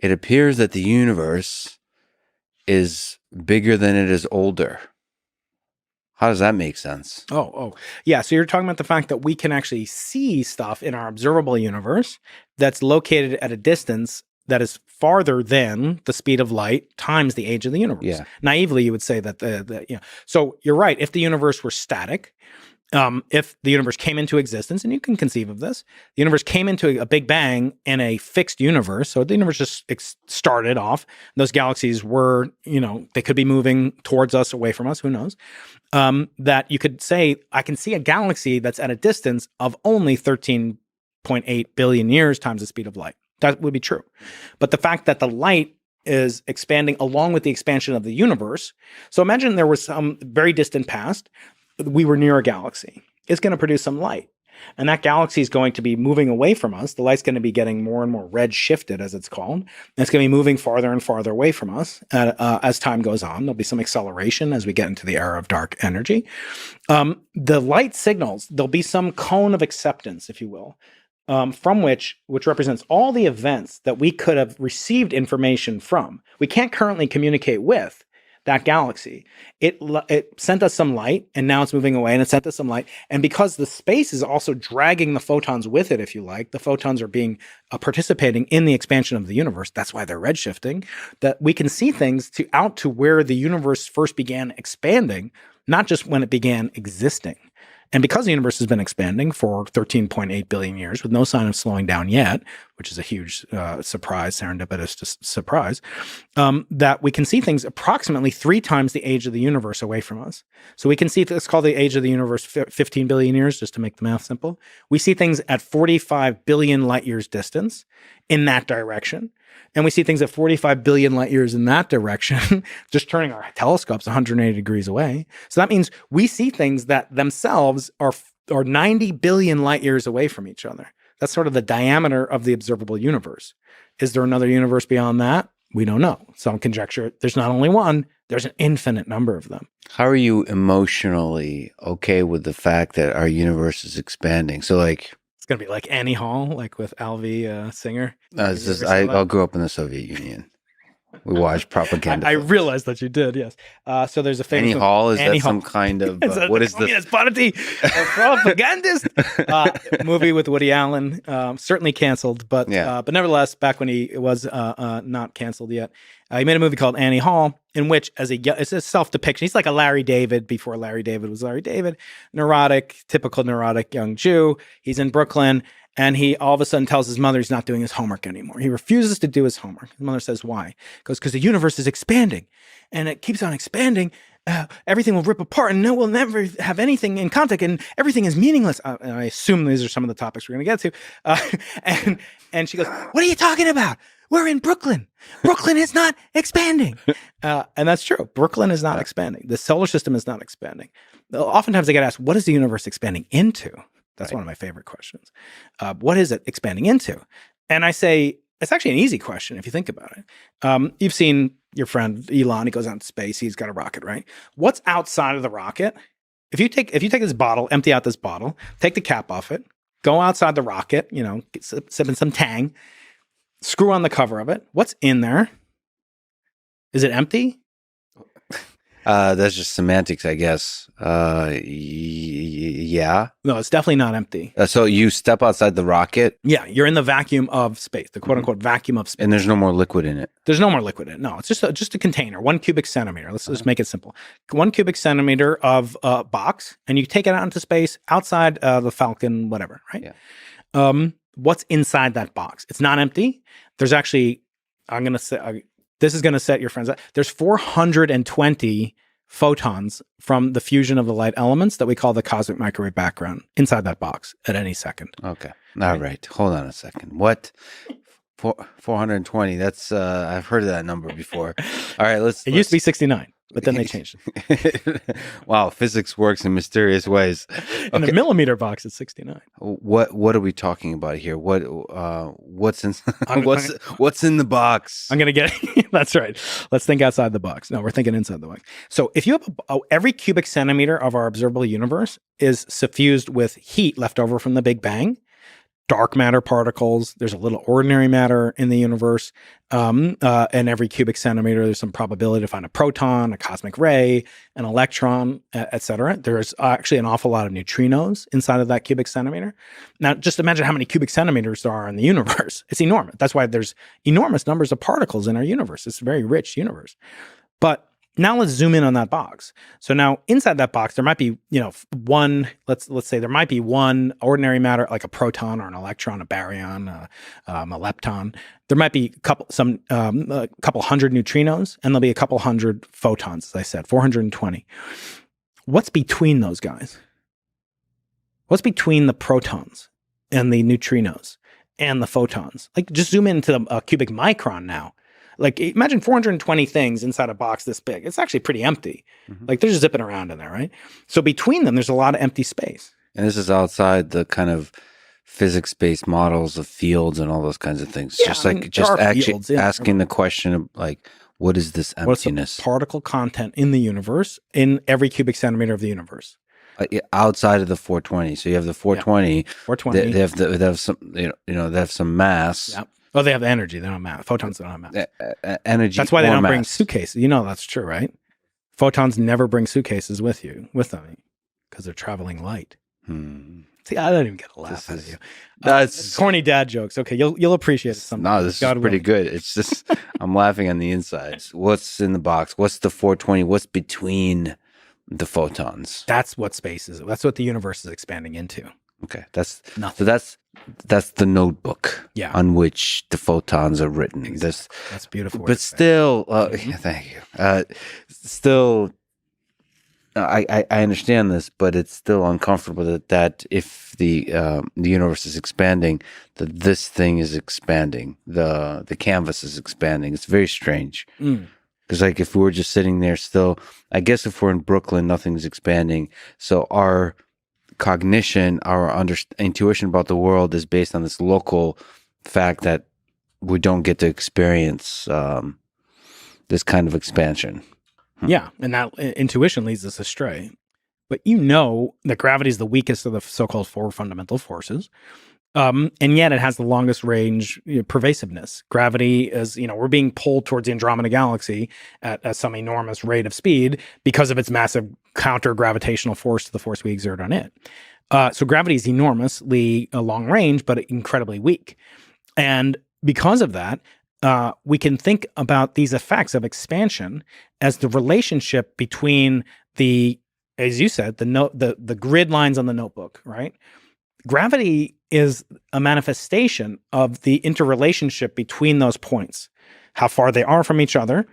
it appears that the universe is bigger than it is older. How does that make sense? Yeah. So you're talking about the fact that we can actually see stuff in our observable universe that's located at a distance that is farther than the speed of light times the age of the universe. Yeah. Naively, you would say that So you're right. If the universe were static, if the universe came into existence, and you can conceive of this, the universe came into a big bang in a fixed universe. So the universe just started off. Those galaxies were, they could be moving towards us, away from us, who knows? That you could say, I can see a galaxy that's at a distance of only 13.8 billion years times the speed of light. That would be true. But the fact that the light is expanding along with the expansion of the universe. So imagine there was some very distant past. We were near a galaxy. It's going to produce some light. And that galaxy is going to be moving away from us. The light's going to be getting more and more red shifted, as it's called. And it's going to be moving farther and farther away from us as time goes on. There'll be some acceleration as we get into the era of dark energy. The light signals, there'll be some cone of acceptance, if you will, from which represents all the events that we could have received information from. We can't currently communicate with that galaxy. It sent us some light, and now it's moving away, and it sent us some light. And because the space is also dragging the photons with it, if you like, the photons are participating in the expansion of the universe. That's why they're redshifting. That we can see things out to where the universe first began expanding, not just when it began existing. And because the universe has been expanding for 13.8 billion years with no sign of slowing down yet, which is a huge serendipitous surprise, that we can see things approximately 3 times the age of the universe away from us. So we can see, let's call the age of the universe 15 billion years, just to make the math simple. We see things at 45 billion light years distance in that direction. And we see things at 45 billion light years in that direction, just turning our telescopes 180 degrees away. So that means we see things that themselves are 90 billion light years away from each other. That's sort of the diameter of the observable universe. Is there another universe beyond that? We don't know. Some conjecture there's not only one, there's an infinite number of them. How are you emotionally okay with the fact that our universe is expanding? So it's going to be like Annie Hall, like with Alvy Singer. I grew up in the Soviet Union. We watched propaganda. I realized that you did, yes. So there's a famous Annie Hall. Is that some kind of what is this? Party propagandist movie with Woody Allen? Certainly canceled, but nevertheless, back when he was not canceled yet, he made a movie called Annie Hall, in which it's a self-depiction. He's like a Larry David before Larry David was Larry David, typical neurotic young Jew. He's in Brooklyn. And he all of a sudden tells his mother he's not doing his homework anymore. He refuses to do his homework. His mother says, why? He goes, because the universe is expanding. And it keeps on expanding. Everything will rip apart and we'll never have anything in contact and everything is meaningless. And I assume these are some of the topics we're going to get to. And she goes, what are you talking about? We're in Brooklyn. Brooklyn is not expanding. And that's true. Brooklyn is not expanding. The solar system is not expanding. Oftentimes I get asked, what is the universe expanding into? That's one of my favorite questions. What is it expanding into? And I say, it's actually an easy question if you think about it. You've seen your friend Elon, he goes out into space, he's got a rocket, right? What's outside of the rocket? If you take this bottle, empty out this bottle, take the cap off it, go outside the rocket, sip in some Tang, screw on the cover of it. What's in there? Is it empty? That's just semantics, I guess. Yeah. No, it's definitely not empty. So you step outside the rocket? Yeah, you're in the vacuum of space, the quote-unquote vacuum of space. And there's no more liquid in it? There's no more liquid in it. No, it's just a container, 1 cubic centimeter. Let's just make it simple. 1 cubic centimeter of box, and you take it out into space, outside the Falcon, whatever, right? Yeah. What's inside that box? It's not empty. There's actually, I'm going to say... this is going to set your friends up. There's 420 photons from the fusion of the light elements that we call the cosmic microwave background inside that box at any second. Okay. All right. Hold on a second. What? 420. That's, I've heard of that number before. All right. Let's used to be 69. But then they changed it. Wow, physics works in mysterious ways. Okay. In the millimeter box, it's 69. What are we talking about here? What's in what's in the box? I'm gonna get that's right. Let's think outside the box. No, we're thinking inside the box. So if you have every cubic centimeter of our observable universe is suffused with heat left over from the Big Bang, dark matter particles. There's a little ordinary matter in the universe. And every cubic centimeter, there's some probability to find a proton, a cosmic ray, an electron, et cetera. There's actually an awful lot of neutrinos inside of that cubic centimeter. Now, just imagine how many cubic centimeters there are in the universe. It's enormous. That's why there's enormous numbers of particles in our universe. It's a very rich universe. But now let's zoom in on that box. So now inside that box, there might be, one, let's say there might be one ordinary matter, like a proton or an electron, a baryon, a lepton. There might be a couple hundred neutrinos, and there'll be a couple hundred photons, as I said, 420. What's between those guys? What's between the protons and the neutrinos and the photons? Like, just zoom into a cubic micron now. Like, imagine 420 things inside a box this big. It's actually pretty empty. Mm-hmm. Like, they're just zipping around in there, right? So between them, there's a lot of empty space. And this is outside the kind of physics-based models of fields and all those kinds of things. Yeah, just actually fields, asking the question of, like, what is this emptiness? What's the particle content in the universe, in every cubic centimeter of the universe? Outside of the 420. So you have the 420. Yeah. 420. They have some, they have some mass. Yep. Oh, they have energy. They don't have mass. Photons don't have mass. Energy. That's why they don't mass. bring suitcases. You know that's true, right? Photons never bring suitcases with them because they're traveling light. See, I don't even get a laugh out of you. That's corny dad jokes. Okay, you'll appreciate it someday. No, this is pretty good. It's just I'm laughing on the insides. What's in the box? What's the 420? What's between the photons? That's what space is. That's what the universe is expanding into. Okay, that's nothing. So that's the notebook on which the photons are written. Exactly. That's beautiful. But still, thank you. Still, I understand this, but it's still uncomfortable that if the universe is expanding, that this thing is expanding. The canvas is expanding. It's very strange. Because like if we were just sitting there still, I guess if we're in Brooklyn, nothing's expanding. So our cognition, our intuition about the world is based on this local fact that we don't get to experience this kind of expansion. Yeah, and that intuition leads us astray. But you know that gravity is the weakest of the so-called four fundamental forces. And yet it has the longest range pervasiveness. Gravity is, we're being pulled towards the Andromeda Galaxy at some enormous rate of speed because of its massive counter-gravitational force to the force we exert on it. So gravity is enormously long range, but incredibly weak. And because of that, we can think about these effects of expansion as the relationship between as you said, the grid lines on the notebook, right? Gravity is a manifestation of the interrelationship between those points, how far they are from each other,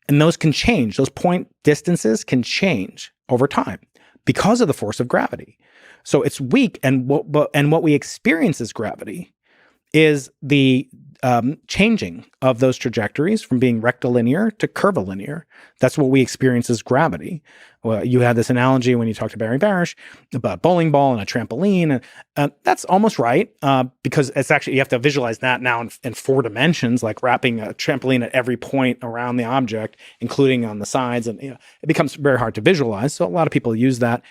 and those can change. Those point distances can change over time because of the force of gravity. So it's weak, and what we experience as gravity is the changing of those trajectories from being rectilinear to curvilinear. That's what we experience as gravity. Well, you had this analogy when you talked to Barry Barish about bowling ball and a trampoline. That's almost right because it's actually, you have to visualize that now in 4 dimensions, like wrapping a trampoline at every point around the object, including on the sides. And it becomes very hard to visualize. So a lot of people use that.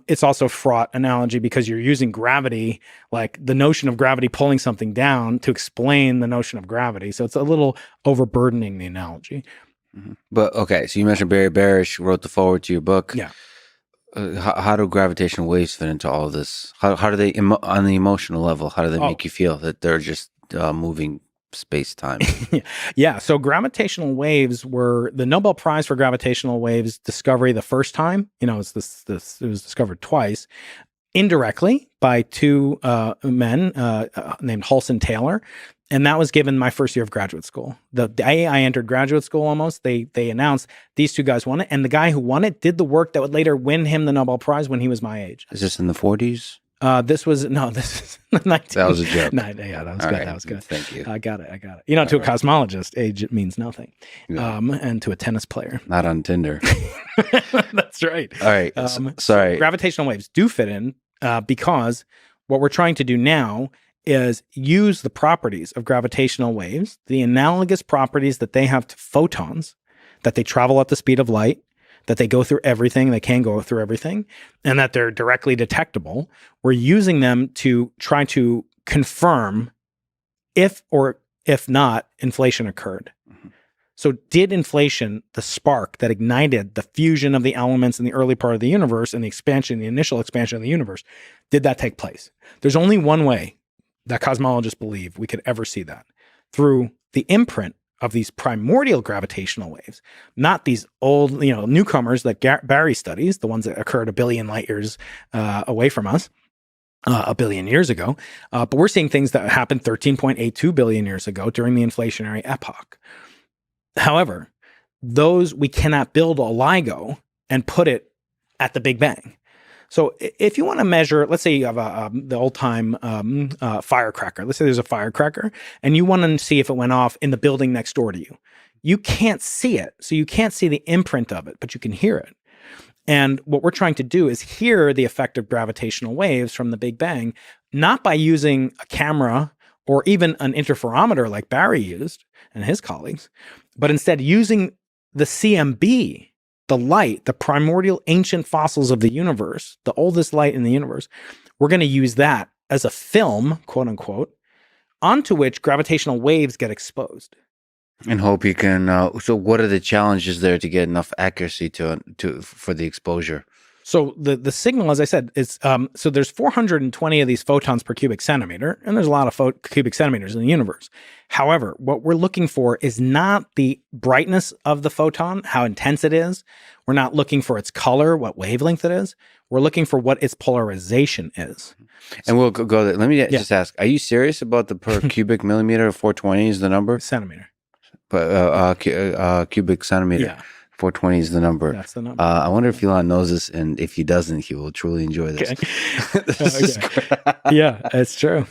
It's also a fraught analogy because you're using gravity, like the notion of gravity pulling something down to explain the notion of gravity. So it's a little overburdening the analogy. Mm-hmm. But okay, so you mentioned Barry Barish wrote the foreword to your book. Yeah. How do gravitational waves fit into all of this? How do they, on the emotional level, how do they make you feel that they're just moving space-time? Yeah. So gravitational waves were the Nobel Prize for gravitational waves discovery the first time. It was discovered twice, indirectly by 2 men named Hulse and Taylor. And that was given my first year of graduate school. The day I entered graduate school almost, they announced these 2 guys won it. And the guy who won it did the work that would later win him the Nobel Prize when he was my age. Is this in the 40s? This is 19. That was a joke. Yeah, that was good. Right. That was good. Thank you. I got it. To a cosmologist, age means nothing. Yeah. And to a tennis player. Not on Tinder. That's right. All right. Sorry. Gravitational waves do fit in because what we're trying to do now is use the properties of gravitational waves, the analogous properties that they have to photons, that they travel at the speed of light, that they go through everything, they can go through everything, and that they're directly detectable. We're using them to try to confirm if or if not inflation occurred. So did inflation, the spark that ignited the fusion of the elements in the early part of the universe and the initial expansion of the universe, did that take place? There's only one way that cosmologists believe we could ever see that, through the imprint of these primordial gravitational waves, not these old, newcomers that Barry studies, the ones that occurred a billion light years away from us. A billion years ago, but we're seeing things that happened 13.82 billion years ago during the inflationary epoch. However, those we cannot build a LIGO and put it at the Big Bang. So if you want to measure, let's say you have the old time firecracker. Let's say there's a firecracker and you want to see if it went off in the building next door to you. You can't see it. So you can't see the imprint of it, but you can hear it. And what we're trying to do is hear the effect of gravitational waves from the Big Bang, not by using a camera or even an interferometer like Barry used and his colleagues, but instead using the CMB, the light, the primordial ancient fossils of the universe, the oldest light in the universe. We're going to use that as a film, quote unquote, onto which gravitational waves get exposed. And hope you can. So, what are the challenges there to get enough accuracy for the exposure? So the signal, as I said, is so there's 420 of these photons per cubic centimeter, and there's a lot of cubic centimeters in the universe. However, what we're looking for is not the brightness of the photon, how intense it is. We're not looking for its color, what wavelength it is. We're looking for what its polarization is. And we'll go there. Let me just ask: are you serious about the per cubic millimeter? 420 is the number. Centimeter. But cubic centimeter. Yeah. 420 is the number. That's the number. I wonder if Elon knows this, and if he doesn't, he will truly enjoy this. Okay. Yeah, it's true.